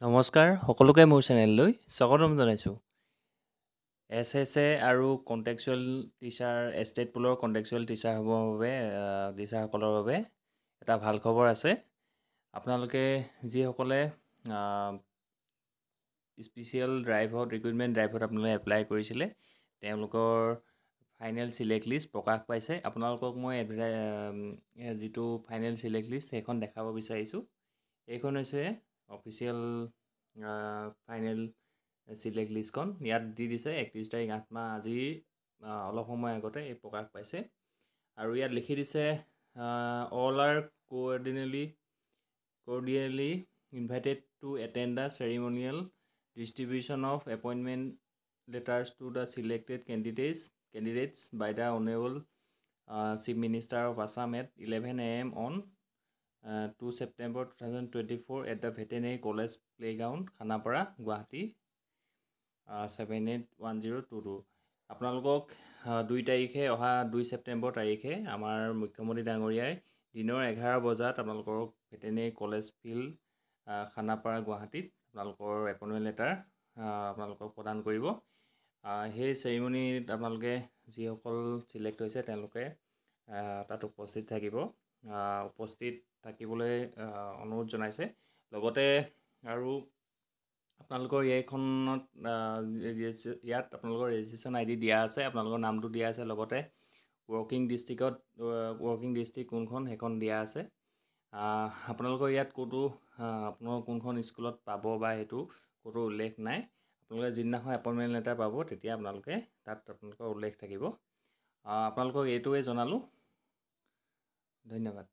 নমস্কাৰ সকলোকে মোৰ চেনেললৈ স্বাগতম জনাইছোঁ। SSA আৰু কণ্টেক্সুৱেল টিচাৰ ষ্টেট পুলৰ কণ্টেক্সুৱেল টিচাৰসকলৰ বাবে এটা ভাল খবৰ আছে। আপোনালোকে যিসকলে স্পেচিয়েল ড্ৰাইভত ৰিক্ৰুইটমেণ্ট ড্ৰাইভত আপোনালোকে এপ্লাই কৰিছিলে তেওঁলোকৰ ফাইনেল চিলেক্ট লিষ্ট প্ৰকাশ পাইছে। আপোনালোকক মই যিটো ফাইনেল চিলেক্ট লিষ্ট সেইখন দেখাব বিচাৰিছোঁ। এইখন হৈছে অফিচিয়েল ফাইনেল চিলেক্ট লিষ্টখন। ইয়াত দি দিছে 31 তাৰিখ 8 মাহ আজিৰ অলপ সময় আগতে এই প্ৰকাশ পাইছে। আৰু ইয়াত লিখি দিছে all R cordially invited to attend the ceremonial distribution of appointment letters to the selected candidates by the Honorable Chief Minister of Assam at 11 a.m. on 2 September 2024 at the Veterinary College Playground, Khanapara, Guwahati 781022। আপোনালোকক 2 তাৰিখে অহা 2 ছেপ্টেম্বৰ তাৰিখে আমাৰ মুখ্যমন্ত্ৰী ডাঙৰীয়াই দিনৰ 11 বজাত আপোনালোকৰ ভেটেনেৰী কলেজ ফিল্ড খানাপাৰা গুৱাহাটীত আপোনালোকৰ এপইণ্টমেণ্ট লেটাৰ আপোনালোকক প্ৰদান কৰিব। সেই চেৰিমনিত আপোনালোকে যিসকল চিলেক্ট হৈছে তেওঁলোকে তাত উপস্থিত থাকিব। উপস্থিত থাকিবলৈ অনুৰোধ জনাইছে। লগতে আৰু আপোনালোকৰ এইখনত ইয়াত আপোনালোকৰ ৰেজিষ্ট্ৰেশ্যন ID দিয়া আছে, আপোনালোকৰ নামটো দিয়া আছে। লগতে ৱৰ্কিং ডিষ্ট্ৰিক্ট কোনখন সেইখন দিয়া আছে। আপোনালোকৰ ইয়াত ক'তো আপোনালোকৰ কোনখন স্কুলত পাব বা সেইটো ক'তো উল্লেখ নাই। আপোনালোকে যিদিনাখন এপইণ্টমেণ্ট লেটাৰ পাব তেতিয়া আপোনালোকে তাত আপোনালোকৰ উল্লেখ থাকিব। আপোনালোকক এইটোৱে জনালোঁ। ধন্যবাদ।